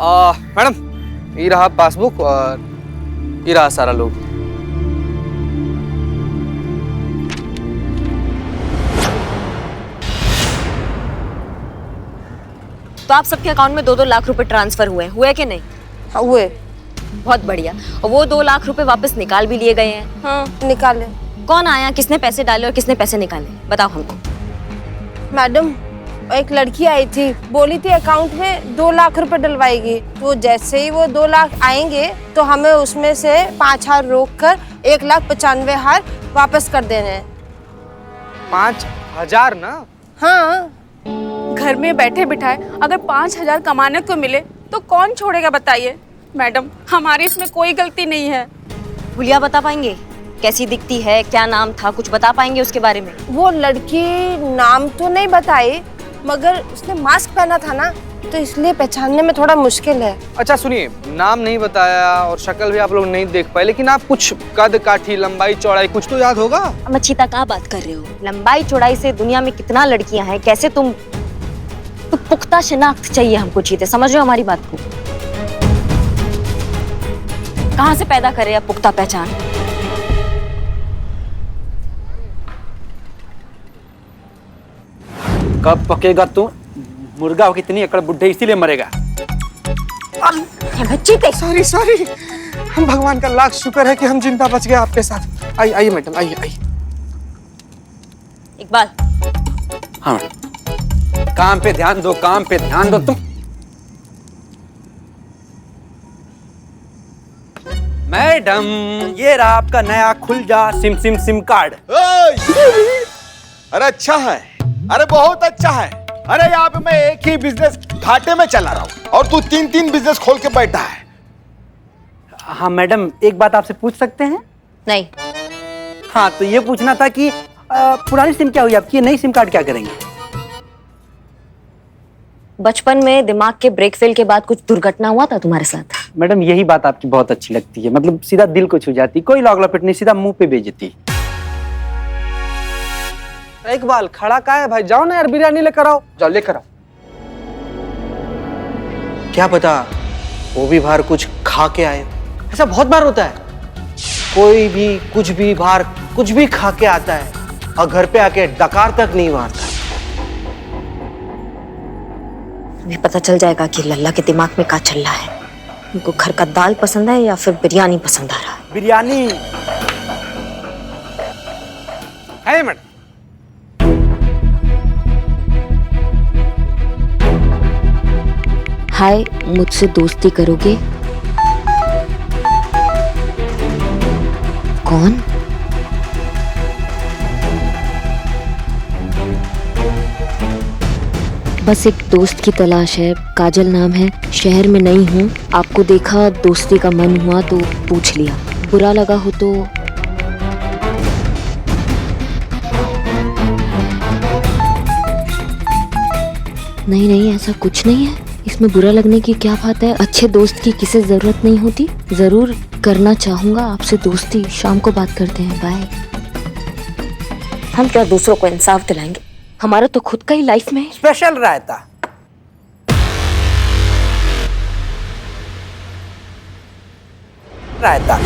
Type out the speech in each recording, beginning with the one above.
Madam ये रहा passbook और ये रहा सारा लोग। तो आप सबके अकाउंट में 2-2 लाख रुपए ट्रांसफर हुए कि नहीं? हाँ हुए। बहुत बढ़िया। और वो 2 लाख रुपए वापस निकाल भी लिए गए हैं? हाँ निकाले। कौन आया, किसने पैसे डाले और किसने पैसे निकाले, बताओ हमको। मैडम एक लड़की आई थी, बोली थी अकाउंट में 2 लाख रुपए डलवाएगी। तो जैसे ही वो 2 लाख आएंगे तो हमें उसमें से 5,000 रोक कर 1,95,000 वापस कर देने हैं। 5,000 ना? हाँ। घर में बैठे बिठाए अगर 5,000 कमाने को मिले तो कौन छोड़ेगा बताइए। मैडम हमारी इसमें कोई गलती नहीं है। भुलिया बता पाएंगे कैसी दिखती है, क्या नाम था, कुछ बता पाएंगे उसके बारे में? वो लड़की नाम तो नहीं बताई मगर उसने मास्क पहना था ना, तो इसलिए पहचानने में थोड़ा मुश्किल है। अच्छा सुनिए, नाम नहीं बताया और शक्ल भी आप लोग नहीं देख पाए, लेकिन आप कुछ कद काठी लंबाई चौड़ाई कुछ तो याद होगा। मच्छीता क्या बात कर रहे हो? लंबाई चौड़ाई से दुनिया में कितना लड़कियां हैं, कैसे तुम तो पुख्ता शिनाख्त चाहिए हमको चीते, समझ रहे हो हमारी बात को? कहाँ से पैदा करे अब पुख्ता पहचान? कब पकेगा तू? मुर्गा हो कितनी एकड़ बुढ़े इसीलिए मरेगा। सॉरी सॉरी, हम भगवान का लाख शुक्र है कि हम जिंदा बच गए आपके साथ। आइए आइए मैडम, आइए आइए। इकबाल। हाँ काम पे ध्यान दो, काम पे ध्यान दो तुम। मैडम ये रहा आपका नया खुल जा सिम कार्ड। अरे अच्छा है, अरे बहुत अच्छा है। अरे यहाँ पे मैं एक ही बिजनेस घाटे में चला रहा हूँ और तू 3-3 बिजनेस खोल के बैठा है। हाँ मैडम एक बात आपसे पूछ सकते हैं? नहीं। हाँ तो ये पूछना था कि पुरानी सिम क्या हुई आपकी, नई सिम कार्ड क्या करेंगे? बचपन में दिमाग के ब्रेक फेल के बाद कुछ दुर्घटना हुआ था तुम्हारे साथ? मैडम यही बात आपकी बहुत अच्छी लगती है, मतलब सीधा दिल को छू जाती, कोई लॉग लपेट नहीं, सीधा मुंह पे बेइज्जती। इकबाल खड़ा का है भाई, जाओ ना यार बिरयानी लेकर आओ, जाओ लेकर आओ। क्या पता वो भी बाहर कुछ खा के आए, ऐसा बहुत बार होता है। कोई भी कुछ भी बाहर कुछ भी खा के आता है और घर पे आके डकार तक नहीं मारता। अभी पता चल जाएगा कि लल्ला के दिमाग में क्या चल रहा है। उनको घर का दाल पसंद है या फिर बिरयानी पसंद आ रहा है? बिरयानी है मैडम। हाय, मुझसे दोस्ती करोगे? कौन? बस एक दोस्त की तलाश है, काजल नाम है, शहर में नई हूँ, आपको देखा दोस्ती का मन हुआ तो पूछ लिया, बुरा लगा हो तो? नहीं नहीं ऐसा कुछ नहीं है, इसमें बुरा लगने की क्या बात है। अच्छे दोस्त की किसे जरूरत नहीं होती। जरूर करना चाहूंगा आपसे दोस्ती, शाम को बात करते हैं, बाय। हम क्या दूसरों को इंसाफ दिलाएंगे, हमारा तो खुद का ही लाइफ में स्पेशल रायता। रायता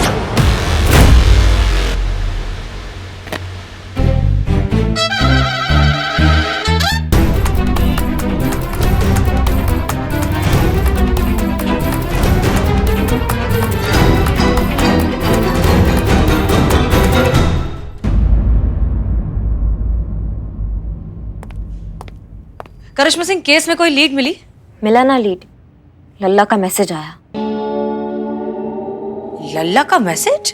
करिश्मा सिंह केस में कोई लीड मिली? मिला ना लीड, लल्ला का मैसेज आया। लल्ला का मैसेज?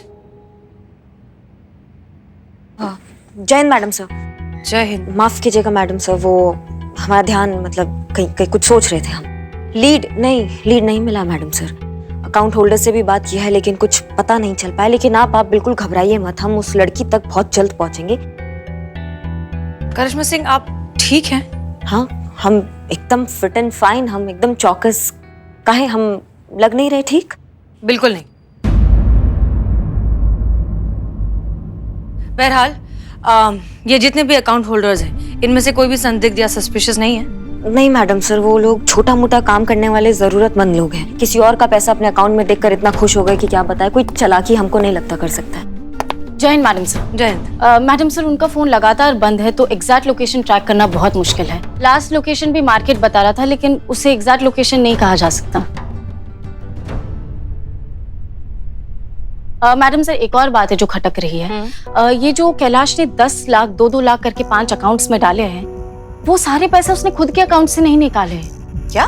जय हिंद मैडम सर। जय हिंद। माफ कीजिएगा मैडम सर, वो हमारा ध्यान मतलब कहीं कुछ सोच रहे थे हम। लीड नहीं मिला मैडम सर। अकाउंट होल्डर से भी बात किया है लेकिन कुछ पता नहीं चल पाया। लेकिन आप बिल्कुल घबराइए मत, हम उस लड़की तक बहुत जल्द पहुंचेंगे। करिश्मा सिंह आप ठीक हैं? हाँ हम एकदम फिट एंड फाइन, हम एकदम चौकस। काहे हम लग नहीं रहे ठीक? बिल्कुल नहीं। बहरहाल ये जितने भी अकाउंट होल्डर्स हैं इनमें से कोई भी संदिग्ध या सस्पिशियस नहीं है? नहीं मैडम सर, वो लोग छोटा मोटा काम करने वाले जरूरतमंद लोग हैं। किसी और का पैसा अपने अकाउंट में देखकर इतना खुश हो गए कि क्या बताए। कोई चालाकी हमको नहीं लगता कर सकता है। जय हिंद मैडम सर। जय हिंद। मैडम सर, उनका फोन लगातार बंद है तो एग्जैक्ट लोकेशन ट्रैक करना बहुत मुश्किल है। लास्ट लोकेशन भी मार्केट बता रहा था, लेकिन उसे एग्जैक्ट लोकेशन नहीं कहा जा सकता। मैडम सर, एक और बात है जो खटक रही है। ये जो कैलाश ने 10 लाख 2-2 लाख करके 5 अकाउंट्स में डाले हैं, वो सारे पैसे उसने खुद के अकाउंट से नहीं निकाले हैं। क्या?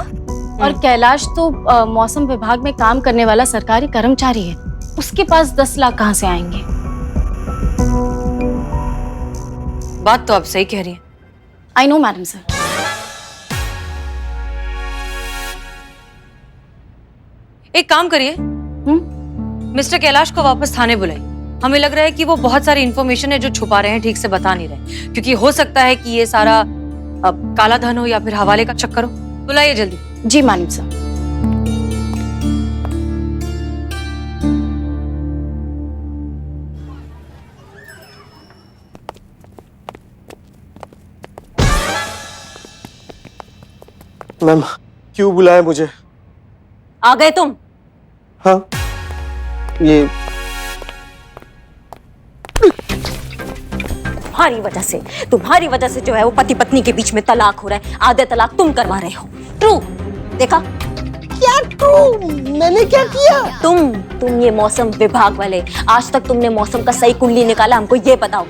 और कैलाश तो मौसम विभाग में काम करने वाला सरकारी कर्मचारी है, उसके पास 10 लाख कहाँ से आएंगे? बात तो आप सही कह रही हैं। I know madam sir. एक काम करिए, मिस्टर कैलाश को वापस थाने बुलाइए। हमें लग रहा है कि वो बहुत सारी इंफॉर्मेशन है जो छुपा रहे हैं, ठीक से बता नहीं रहे, क्योंकि हो सकता है कि ये सारा काला धन हो या फिर हवाले का चक्कर हो। बुलाइए जल्दी। जी मैडम सर। मैम, क्यों बुलाया मुझे? आ गए तुम? हाँ, ये तुम्हारी वजह से जो है वो पति पत्नी के बीच में तलाक हो रहा है। आधे तलाक तुम करवा रहे हो। ट्रू, देखा? क्या ट्रू? मैंने क्या किया? तुम ये मौसम विभाग वाले, आज तक तुमने मौसम का सही कुंडली निकाला? हमको ये बताओ।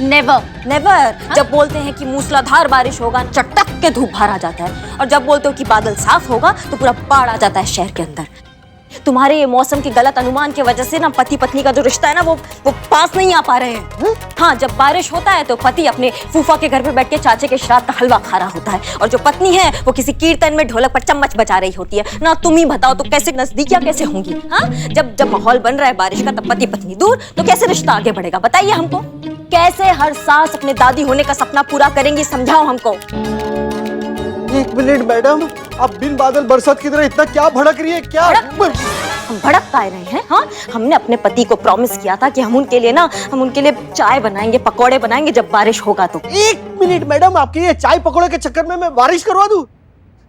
नेवर। जब बोलते हैं कि मूसलाधार बारिश होगा, चटक के धूप बाहर आ जाता है, और जब बोलते हो कि बादल साफ होगा तो पूरा बाढ़ आ जाता है शहर के अंदर। तुम्हारे ये मौसम के गलत अनुमान की वजह से ना पति पत्नी का जो रिश्ता है ना, वो पास नहीं आ पा रहे हैं। हाँ, जब बारिश होता है तो पति अपने फूफा के घर पे बैठ के चाचे के श्राद्ध का हलवा खा रहा होता है, और जो पत्नी है वो किसी कीर्तन में ढोलक पर चम्मच बजा रही होती है ना। तुम ही बताओ तो कैसे नजदीकियां कैसे होंगी? हाँ, जब माहौल बन रहा है बारिश का, तब पति पत्नी दूर, तो कैसे रिश्ता आगे बढ़ेगा? बताइए हमको। कैसे हर सास अपने दादी होने का सपना पूरा करेंगी? समझाओ हमको। 1 मिनट मैडम, आप बिन बादल बरसात की तरह इतना क्या भड़क रही है? क्या हम भड़क काय रहे हैं? हाँ, हमने अपने पति को प्रॉमिस किया था कि हम उनके लिए चाय बनाएंगे, पकौड़े बनाएंगे जब बारिश होगा तो। 1 मिनट मैडम, आपके ये चाय पकौड़े के चक्कर में मैं बारिश करवा दूं?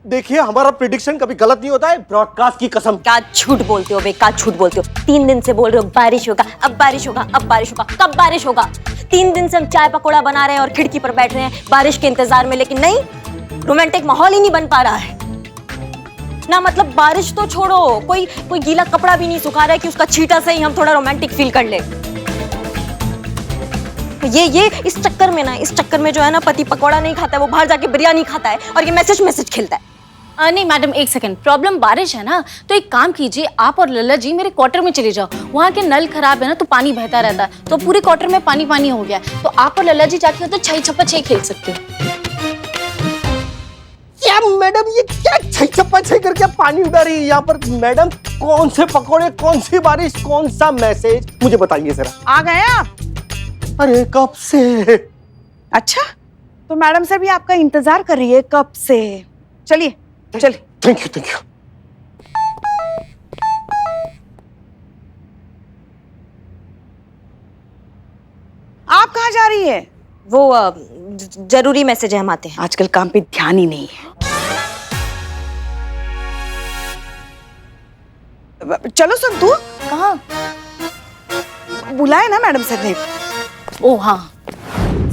देखिए, हमारा प्रेडिक्शन कभी गलत नहीं होता है, ब्रॉडकास्ट की कसम। क्या झूठ बोलते हो बे, क्या झूठ बोलते हो? 3 दिन से बोल रहे हो बारिश होगा, अब बारिश होगा, अब बारिश होगा। कब बारिश होगा? 3 दिन से हम चाय पकौड़ा बना रहे हैं और खिड़की पर बैठ रहे हैं बारिश के इंतजार में, लेकिन नहीं, रोमांटिक माहौल ही नहीं बन पा रहा है ना। मतलब बारिश तो छोड़ो, कोई गीला कपड़ा भी नहीं सुखा रहा है कि उसका छींटा से ही हम थोड़ा रोमांटिक फील कर ले। ये इस चक्कर में जो है ना, पति पकौड़ा नहीं खाता है, वो बाहर जाके बिरयानी खाता है और ये मैसेज खेलता है। नहीं मैडम, एक सेकंड। प्रॉब्लम बारिश है ना, तो एक काम कीजिए, आप और लल्ला जी मेरे क्वार्टर में चले जाओ। वहाँ के नल खराब है ना, तो पानी बहता रहता है, तो पूरे क्वार्टर में पानी हो गया। तो आप और लल्ला जी जाके तो 6 छप्पा 6 खेल सकते हो। क्या मैडम, ये क्या 6 छप्पा 6 करके पानी उड़ा रही है यहाँ पर? मैडम, कौन से पकौड़े, कौन सी बारिश, कौन सा मैसेज, मुझे बताइए जरा। आ गए आप? अरे कब से? अच्छा, तो मैडम से भी आपका इंतजार कर रही है कब से। चलिए। Thank you. आप कहाँ जा रही है? वो जरूरी मैसेज है, हम आते हैं। आजकल काम पे ध्यान ही नहीं है। चलो संतू। कहाँ? बुलाए ना मैडम सर ने। ओ हाँ।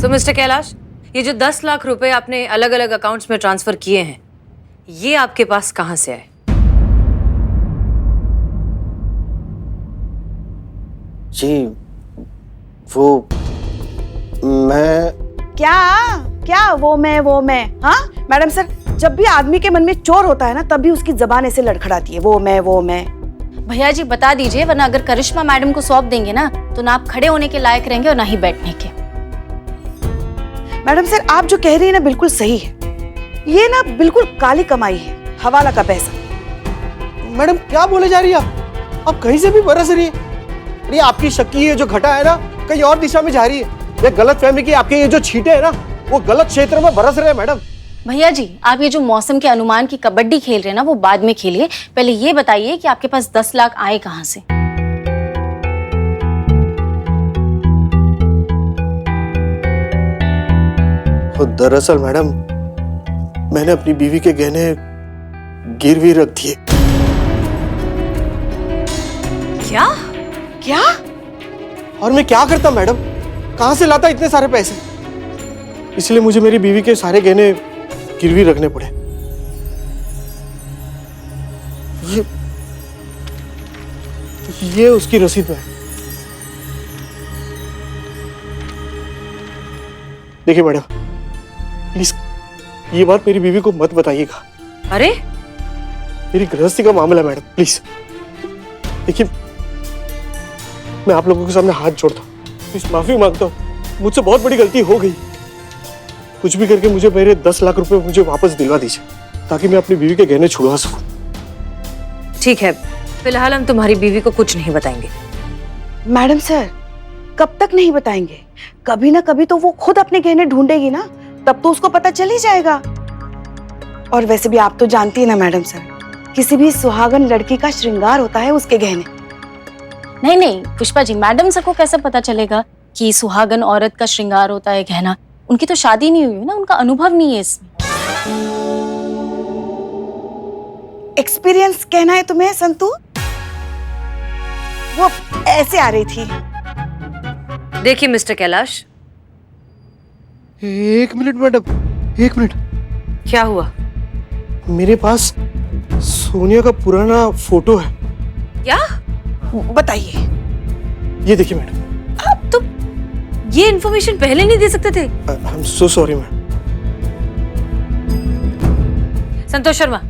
सो मिस्टर कैलाश, ये जो 10 लाख रुपए आपने अलग अलग अकाउंट्स में ट्रांसफर किए हैं, ये आपके पास कहाँ से आए? जी, वो मैं क्या वो मैं? हाँ मैडम सर, जब भी आदमी के मन में चोर होता है ना, तब भी उसकी जबान ऐसे लड़खड़ाती है, वो मैं। भैया जी बता दीजिए, वरना अगर करिश्मा मैडम को सौंप देंगे ना, तो ना आप खड़े होने के लायक रहेंगे और ना ही बैठने के। मैडम सर, आप जो कह रही है ना, बिल्कुल सही है। ये ना बिल्कुल काली कमाई है, हवाला का पैसा। मैडम क्या बोले जा रही है आप कहीं से भी बरस रही है। ये आपकी शक्की है जो घटा है ना, कहीं और दिशा में जा रही है। ये गलत फहमी की आपके ये जो छींटे है ना, वो गलत क्षेत्र में बरस रहे हैं मैडम। भैया जी, आप ये जो मौसम के अनुमान की कबड्डी खेल रहे हैं ना, वो बाद में खेलिए। पहले ये बताइए कि आपके पास 10 लाख आए कहाँ से? दरअसल मैडम, मैंने अपनी बीवी के गहने गिरवी रख दिए। क्या? क्या? और मैं क्या करता मैडम, कहां से लाता इतने सारे पैसे? इसलिए मुझे मेरी बीवी के सारे गहने गिरवी रखने पड़े। ये उसकी रसीद है। देखिए मैडम, प्लीज ये बात मेरी बीवी को मत बताइएगा। अरे मेरी गृहस्थी का मामला है मैडम, प्लीज। देखिए मैं आप लोगों के सामने हाथ जोड़ता हूँ, प्लीज माफी मांगता हूँ, मुझसे बहुत बड़ी गलती हो गई। कुछ भी करके मुझे मेरे 10 लाख रुपए मुझे वापस दिलवा दीजिए, ताकि मैं अपनी बीवी के गहने छुड़वा सकूं। ठीक है, फिलहाल हम तुम्हारी बीवी को कुछ नहीं बताएंगे। मैडम सर, कब तक नहीं बताएंगे? कभी ना कभी तो वो खुद अपने गहने ढूंढेगी ना, तब तो उसको पता चल ही जाएगा। और वैसे भी आप तो जानती है ना मैडम सर, किसी भी सुहागन लड़की का श्रृंगार होता है उसके गहने। नहीं नहीं पुष्पा जी, मैडम सर को कैसे पता चलेगा कि सुहागन औरत का श्रृंगार होता है गहना? उनकी तो शादी नहीं हुई है ना, उनका अनुभव नहीं है इसमें। एक्सपीरियंस कहना है तुम्हें संतू? वो ऐसे आ रही थी। देखिए मिस्टर कैलाश, एक मिनट मैडम, एक मिनट। क्या हुआ? मेरे पास सोनिया का पुराना फोटो है। क्या? बताइए। ये देखिए मैडम। आप तो ये इन्फॉर्मेशन पहले नहीं दे सकते थे। I am so sorry madam. Santosh Sharma,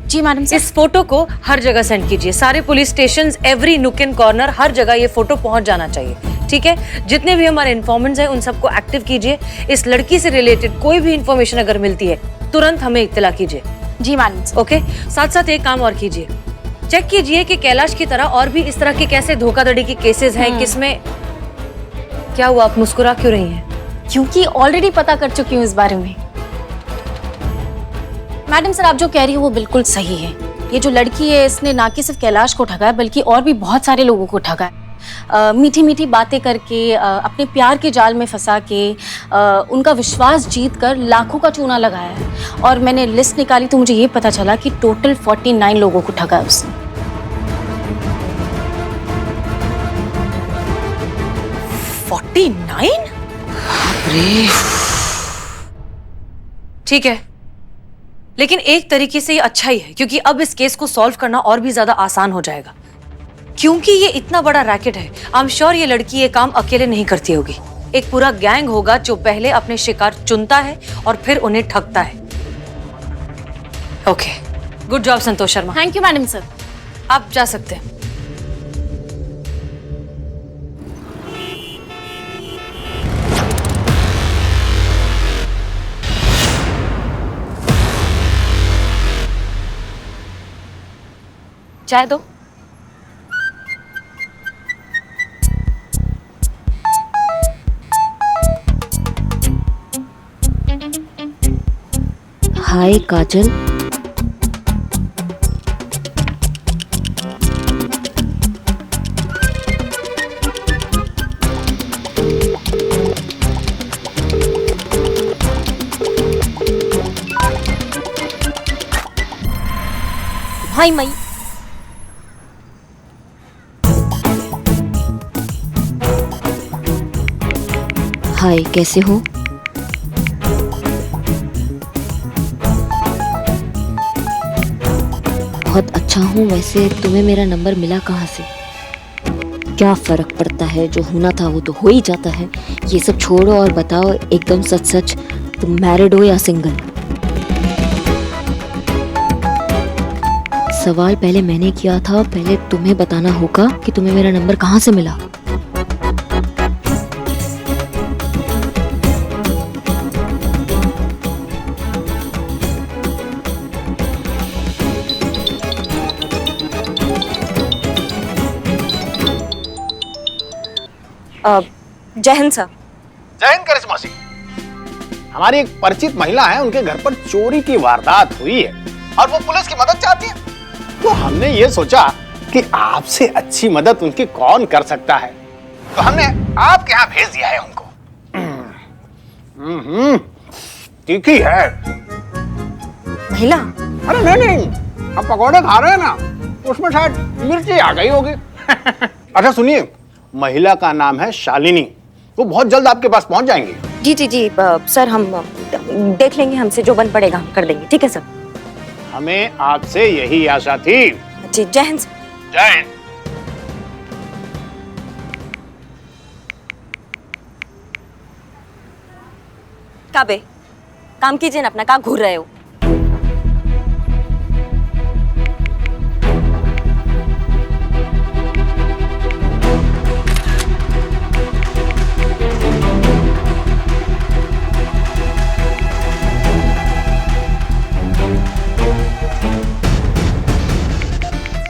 जी मैडम सर। इस फोटो को हर जगह सेंड कीजिए, सारे police station, every nook and corner, हर जगह ये फोटो पहुंच जाना चाहिए। ठीक है, जितने भी हमारे इन्फॉर्मेंट्स हैं उन सबको एक्टिव कीजिए। इस लड़की से रिलेटेड कोई भी इन्फॉर्मेशन अगर मिलती है तुरंत हमें इत्तला कीजिए। जी मैडम सर। ओके, साथ साथ एक काम और कीजिए, चेक कीजिए कि कैलाश की तरह और भी इस तरह के कैसे धोखाधड़ी के केसेस हैं, किसमें क्या हुआ? आप मुस्कुरा क्यों रही हैं? क्योंकि ऑलरेडी पता कर चुकी हूँ इस बारे में। मैडम सर, आप जो कह रही हो वो बिल्कुल सही है। ये जो लड़की है इसने ना कि सिर्फ कैलाश को ठगा है बल्कि और भी बहुत सारे लोगों को ठगा है। मीठी मीठी बातें करके, अपने प्यार के जाल में फंसा के, उनका विश्वास जीत कर लाखों का चूना लगाया है। और मैंने लिस्ट निकाली तो मुझे ये पता चला कि टोटल 49 लोगों को ठगा है उसने। 49? ठीक है, लेकिन एक तरीके से ये अच्छा ही है, क्योंकि अब इस केस को सॉल्व करना और भी ज्यादा आसान हो जाएगा। क्योंकि ये इतना बड़ा रैकेट है, आई एम श्योर ये लड़की ये काम अकेले नहीं करती होगी। एक पूरा गैंग होगा जो पहले अपने शिकार चुनता है और फिर उन्हें ठगता है। Okay, good job Santosh Sharma. Thank you madam sir. आप जा सकते हैं। चाय दो। हाय काजल, हाय मई। हाय कैसे हो? बहुत अच्छा हूँ। वैसे तुम्हें मेरा नंबर मिला कहाँ से? क्या फर्क पड़ता है, जो होना था वो तो हो ही जाता है। ये सब छोड़ो और बताओ एकदम सच सच, तुम मैरिड हो या सिंगल? सवाल पहले मैंने किया था, पहले तुम्हें बताना होगा कि तुम्हें मेरा नंबर कहाँ से मिला। जय हिंद सर। जय हिंद करिश्मा सिंह। हमारी एक परिचित महिला है, उनके घर पर चोरी की वारदात हुई है और वो पुलिस की मदद चाहती है। तो हमने ये सोचा कि आपसे अच्छी मदद उनकी कौन कर सकता है, तो हमने आपके यहाँ भेज दिया है उनको। तीखी है, महिला? अरे नहीं नहीं, हम पकौड़े खा रहे हैं ना, उसमें शायद मिर्ची आ गई होगी। अच्छा सुनिए, महिला का नाम है शालिनी, वो बहुत जल्द आपके पास पहुंच जाएंगी। जी जी जी सर, हम देख लेंगे, हमसे जो बन पड़ेगा हम कर देंगे। ठीक है सर। हमें आपसे यही आशा थी। जी, जय हिंद। जय हिंद। काबे, काम कीजिए ना अपना, कहाँ घूर रहे हो?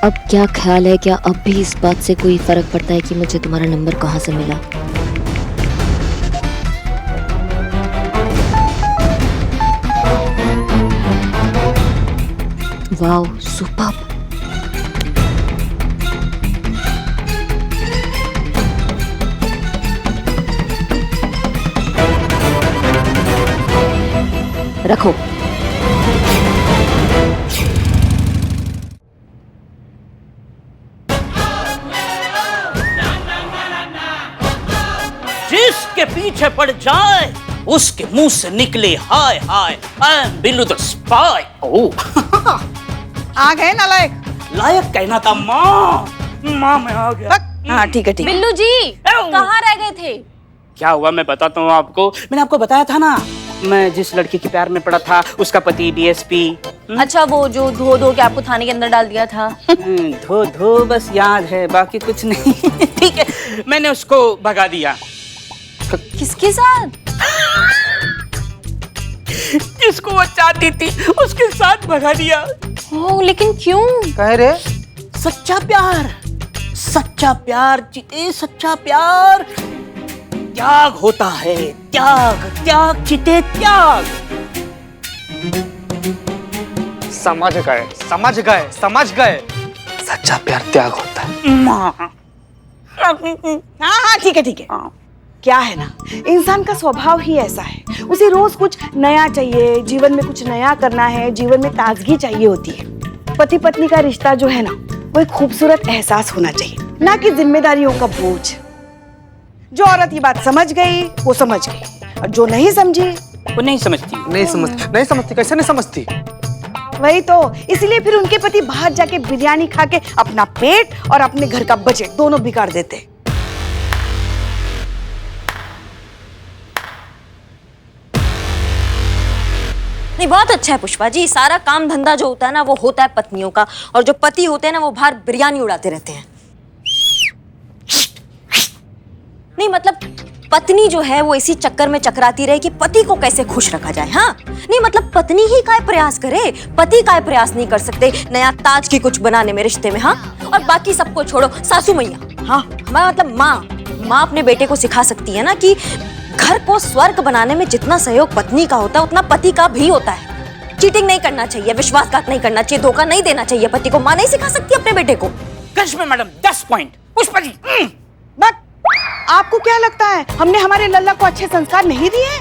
अब क्या ख्याल है, क्या अब भी इस बात से कोई फर्क पड़ता है कि मुझे तुम्हारा नंबर कहाँ से मिला? Wow, superb. रखो। जिसके पीछे पड़ जाए उसके मुंह से निकले हाय हाय, I am Billu the spy. Oh आ गए नालायक। लायक कहना था माँ, माँ मैं आ गया। हाँ ठीक है ठीक है। बिल्लू जी कहाँ रह गए थे? क्या हुआ मैं बताता हूँ आपको। मैंने आपको बताया था ना, मैं जिस लड़की के प्यार में पड़ा था उसका पति डीएसपी। अच्छा, वो जो धो धो के आपको थाने के अंदर डाल दिया था। धो धो बस याद है, बाकी कुछ नहीं। ठीक है, मैंने उसको भगा दिया। किसके साथ? जिसको वो चाहती थी उसके साथ भगा दिया। ओह, लेकिन क्यों? कहे रे? सच्चा प्यार, सच्चा प्यार चिते, सच्चा प्यार त्याग होता है। त्याग त्याग चिते त्याग। समझ गए, समझ गए, समझ गए। सच्चा प्यार त्याग होता है। माँ हाँ हाँ ठीक है ठीक है। क्या है ना, इंसान का स्वभाव ही ऐसा है, उसे रोज कुछ नया चाहिए, जीवन में कुछ नया करना है, जीवन में ताजगी चाहिए होती है। पति पत्नी का रिश्ता जो है ना, वो एक खूबसूरत एहसास होना चाहिए, ना कि जिम्मेदारियों का बोझ। जो औरत ये बात समझ गई वो समझ गई, और जो नहीं समझी वो नहीं समझती। नहीं समझती, नहीं समझती, कैसे नहीं समझती? वही तो, इसलिए फिर उनके पति बाहर जाके बिरयानी खा के अपना पेट और अपने घर का बजट दोनों बिगाड़ देते। नहीं, बहुत अच्छा है पुष्पा जी। सारा काम धंधा जो होता है ना, वो होता है पत्नियों का, और जो पति होते हैं ना, वो बाहर बिरयानी उड़ाते रहते हैं। नहीं मतलब पत्नी जो है वो इसी चक्कर में चकराती रहे कि पति को कैसे खुश रखा जाए। हाँ नहीं मतलब पत्नी ही काय प्रयास करे, पति काय प्रयास नहीं कर सकते नया ताज की कुछ बनाने में रिश्ते में। हाँ, और बाकी सबको छोड़ो, सासू मैया, हाँ हमारा मतलब माँ अपने बेटे को सिखा सकती है ना कि घर को स्वर्ग बनाने में जितना सहयोग पत्नी का होता है उतना पति का भी होता है। चीटिंग नहीं करना चाहिए, विश्वासघात नहीं करना चाहिए, धोखा नहीं देना चाहिए पति को। माँ नहीं सिखा सकती अपने बेटे को। Karishma madam 10 point. Pushpa ji but आपको क्या लगता है हमने हमारे लल्ला को अच्छे संस्कार नहीं दिए?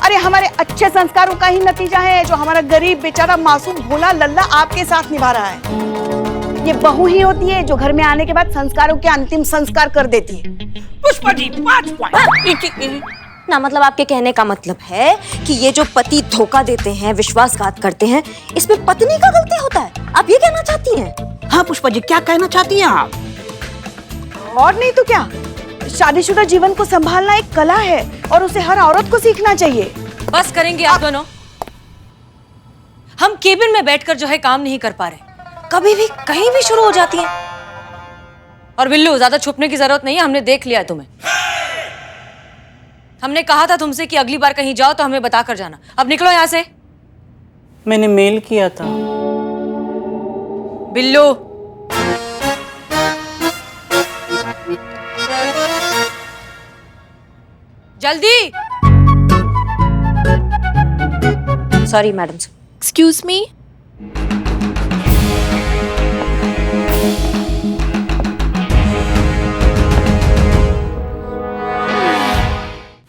अरे हमारे अच्छे संस्कारों का ही नतीजा है जो हमारा गरीब बेचारा मासूम भोला लल्ला आपके साथ निभा रहा है। ये बहू ही होती है जो घर में आने के बाद संस्कारों के अंतिम संस्कार कर देती है। पुष्पा जी 5 पॉइंट। ना मतलब आपके कहने का मतलब है कि ये जो पति धोखा देते हैं, विश्वासघात करते हैं, इसमें पत्नी का गलती होता है, आप ये कहना चाहती हैं? हाँ पुष्पा जी, क्या कहना चाहती हैं आप? और नहीं तो क्या, शादीशुदा जीवन को संभालना एक कला है और उसे हर औरत को सीखना चाहिए। बस करेंगे आप दोनों। हम केबिन में बैठकर जो है काम नहीं कर पा रहे, कभी भी कहीं भी शुरू हो जाती है। और बिल्लू, ज्यादा छुपने की जरूरत नहीं है, हमने देख लिया है तुम्हें। हमने कहा था तुमसे कि अगली बार कहीं जाओ तो हमें बता कर जाना। अब निकलो यहां से। मैंने मेल किया था। बिल्लू, जल्दी। Sorry madam. Excuse me.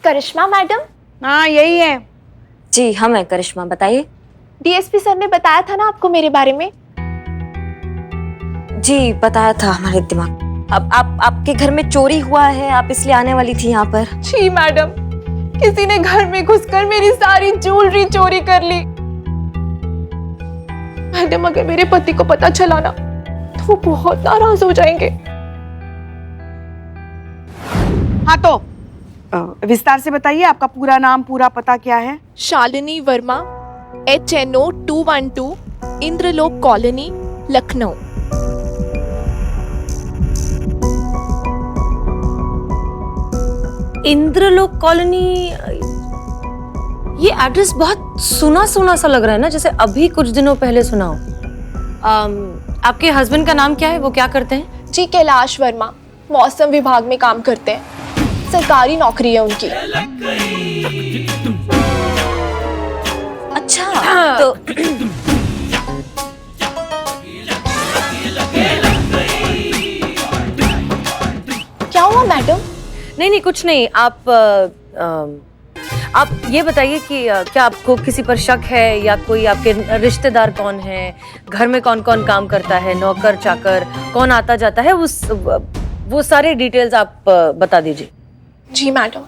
Karishma madam? हाँ यही है। जी हम है करिश्मा, बताइए। डीएसपी सर ने बताया था ना आपको मेरे बारे में? जी बताया था हमारे दिमाग। अब आपके घर में चोरी हुआ है, आप इसलिए आने वाली थी यहाँ पर। जी मैडम, किसी ने घर में घुसकर मेरी सारी ज्वेलरी चोरी कर ली। मैडम अगर मेरे पति को पता चला ना तो वो बहुत नाराज हो जाएंगे। हाँ तो विस्तार से बताइए, आपका पूरा नाम पूरा पता क्या है? Shalini Verma, HNO 212, Indralok colony, Lucknow. Indralok colony, ये एड्रेस बहुत सुना सुना सा लग रहा है ना, जैसे अभी कुछ दिनों पहले सुना हो। आपके हस्बैंड का नाम क्या है, वो क्या करते हैं? जी कैलाश वर्मा, मौसम विभाग में काम करते हैं, सरकारी नौकरी है उनकी। अच्छा तो क्या हुआ मैडम? नहीं कुछ नहीं। आप ये बताइए कि क्या आपको किसी पर शक है, या कोई आपके रिश्तेदार कौन है, घर में कौन कौन काम करता है, नौकर चाकर कौन आता जाता है, वो सारे डिटेल्स आप बता दीजिए। जी मैडम,